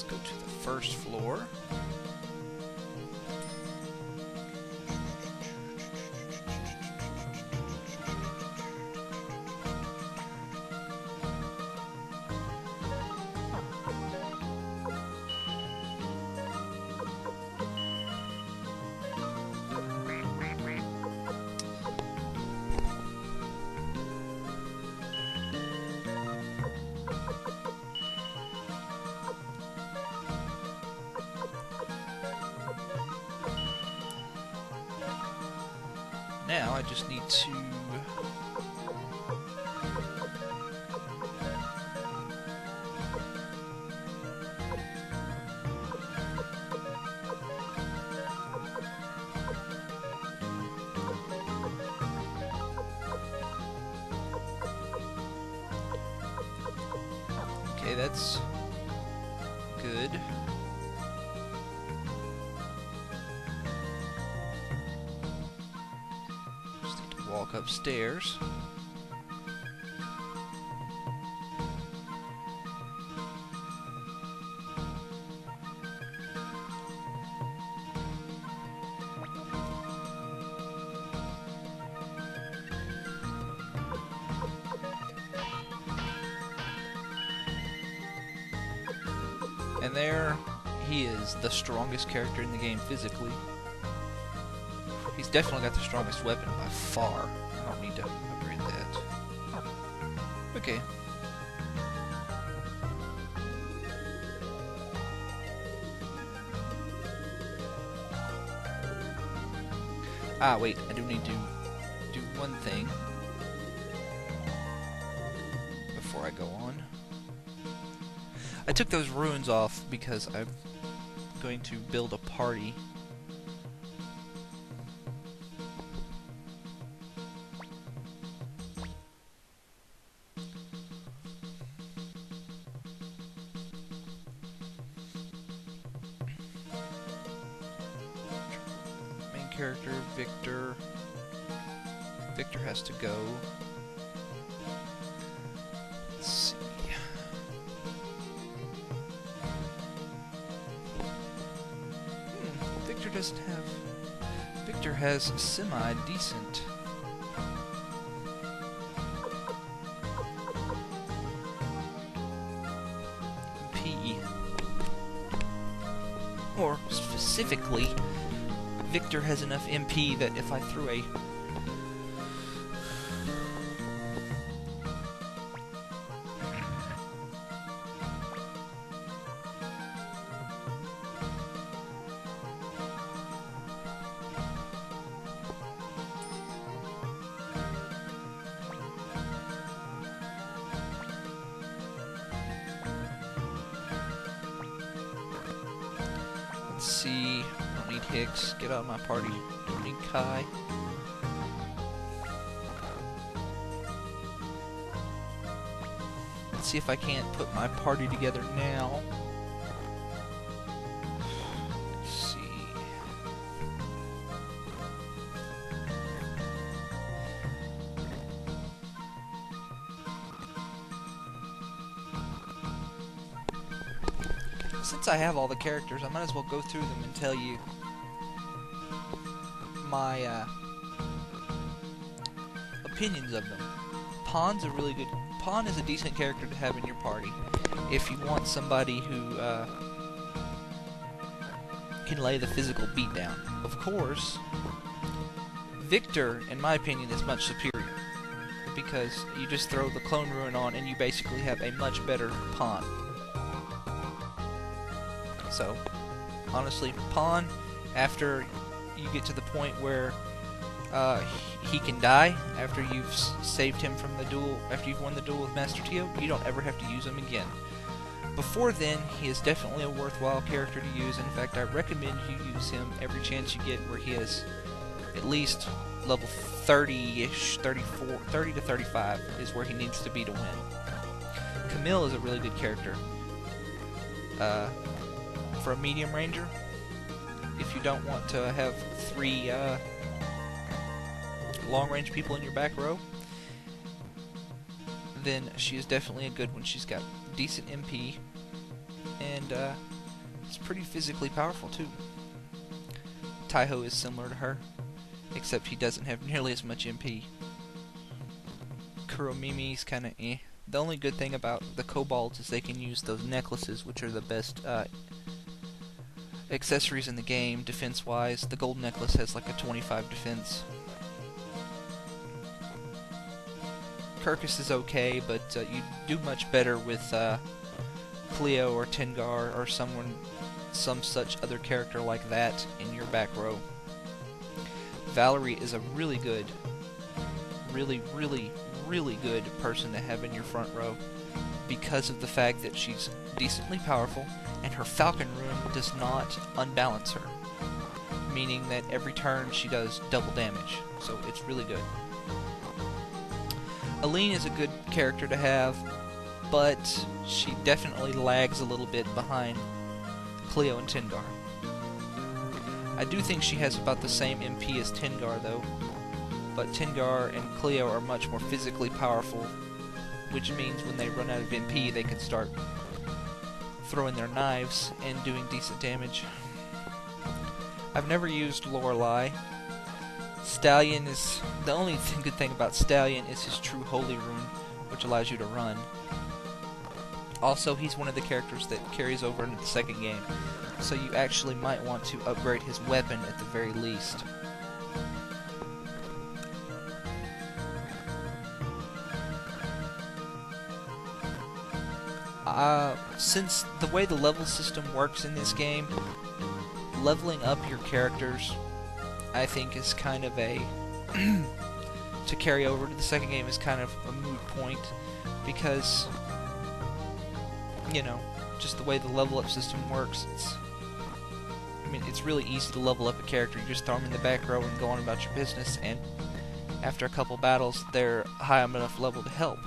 Let's go to the first floor. Now I just need to okay, that's good. Walk upstairs. And there he is, the strongest character in the game physically. He's definitely got the strongest weapon by far. I don't need to upgrade that. Okay. Ah, wait, I do need to do one thing before I go on. I took those runes off because I'm going to build a party. Character, Victor. Victor has to go. Let's see. Victor doesn't have... Victor has semi-decent. P. Or specifically, Victor has enough MP that if I threw a... Let's see... Don't need Hicks. Get out of my party. Don't need Kai. Let's see if I can't put my party together now. Let's see. Since I have all the characters, I might as well go through them and tell you my opinions of them. Pawn's a really good... Pawn is a decent character to have in your party if you want somebody who can lay the physical beat down. Of course, Victor, in my opinion, is much superior because you just throw the clone ruin on and you basically have a much better pawn. So, honestly, pawn, after you get to the point where he can die, after you've saved him from the duel, after you've won the duel with Master Tio, you don't ever have to use him again. Before then, he is definitely a worthwhile character to use. In fact, I recommend you use him every chance you get where he is at least level 30-ish, 34, 30 to 35 is where he needs to be to win. Camille is a really good character. For a medium ranger, if you don't want to have 3 long-range people in your back row, then she is definitely a good one. She's got decent MP, and is pretty physically powerful too. Taiho is similar to her, except he doesn't have nearly as much MP. Kuromimi's kind of eh. The only good thing about the kobolds is they can use those necklaces, which are the best accessories in the game, defense-wise. The gold necklace has like a 25 defense. Kirkus is okay, but you do much better with Cleo or Tengar or some such other character like that in your back row. Valerie is a really good, really good person to have in your front row because of the fact that she's decently powerful and her Falcon Rune does not unbalance her, meaning that every turn she does double damage, so it's really good. Aline is a good character to have, but she definitely lags a little bit behind Cleo and Tengar. I do think she has about the same MP as Tengar though, but Tengar and Cleo are much more physically powerful, which means when they run out of MP they can start throwing their knives and doing decent damage. I've never used Lorelei. Stallion is... the only good thing about Stallion is his true Holy Rune, which allows you to run. Also, he's one of the characters that carries over into the second game, so you actually might want to upgrade his weapon at the very least. Since the way the level system works in this game, leveling up your characters, I think, is kind of a... to carry over to the second game is kind of a moot point, because, you know, just the way the level up system works, it's really easy to level up a character. You just throw them in the back row and go on about your business, and after a couple battles, they're high enough level to help.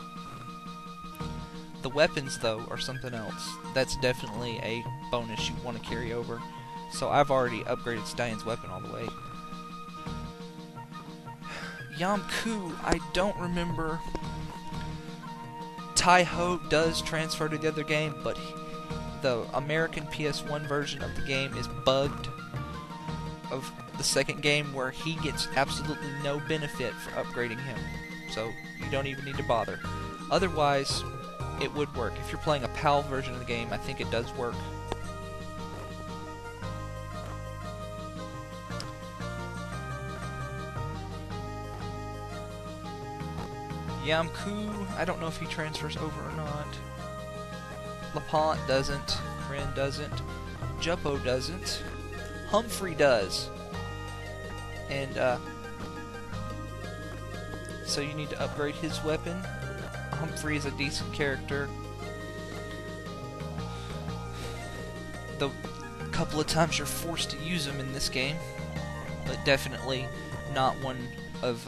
The weapons, though, are something else. That's definitely a bonus you want to carry over. So I've already upgraded Stallion's weapon all the way. Yamku, I don't remember. Taiho does transfer to the other game, but the American PS1 version of the game is bugged of the second game, where he gets absolutely no benefit for upgrading him. So you don't even need to bother. Otherwise, it would work. If you're playing a PAL version of the game, I think it does work. Yamku, I don't know if he transfers over or not. Lapont doesn't. Ren doesn't. Juppo doesn't. Humphrey does. And, so you need to upgrade his weapon. Humphrey is a decent character. The couple of times you're forced to use him in this game, but definitely not one of,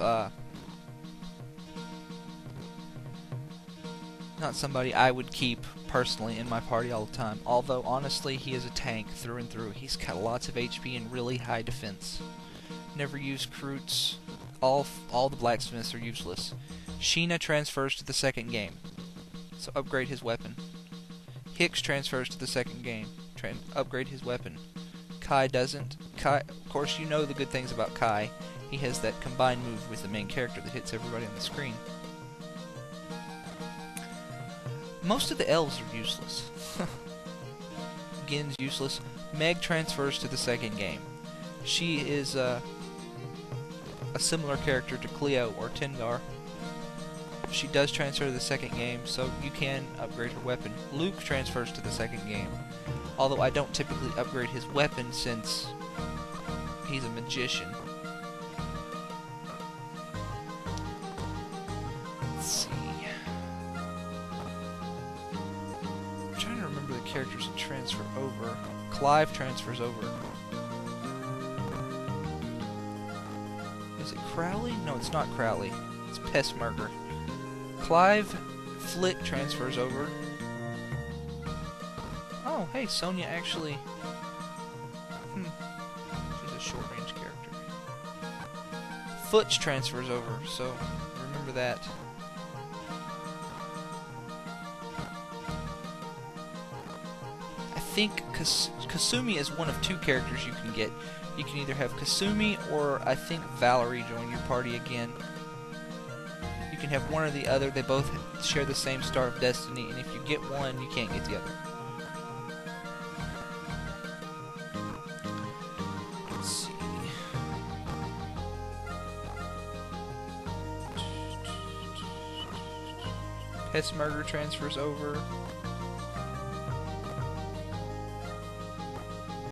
not somebody I would keep personally in my party all the time. Although, honestly, he is a tank through and through. He's got lots of HP and really high defense. Never use Kroots. All the blacksmiths are useless. Sheena transfers to the second game, so upgrade his weapon. Hicks transfers to the second game, upgrade his weapon. Kai doesn't. Kai, of course, you know the good things about Kai. He has that combined move with the main character that hits everybody on the screen. Most of the elves are useless. Gin's useless. Meg transfers to the second game. She is a similar character to Cleo or Tengar. She does transfer to the second game, so you can upgrade her weapon. Luke transfers to the second game, although I don't typically upgrade his weapon since he's a magician. Let's see. I'm trying to remember the characters that transfer over. Clive transfers over. Is it Crowley? No, it's not Crowley. It's Pestmerger. Clive Flick transfers over. Oh, hey, Sonya actually... She's a short-range character. Futch transfers over, so remember that. I think Kasumi is one of two characters you can get. You can either have Kasumi or I think Valerie join your party again. You can have one or the other. They both share the same Star of Destiny, and if you get one, you can't get the other. Let's see. Pet's Murder transfers over.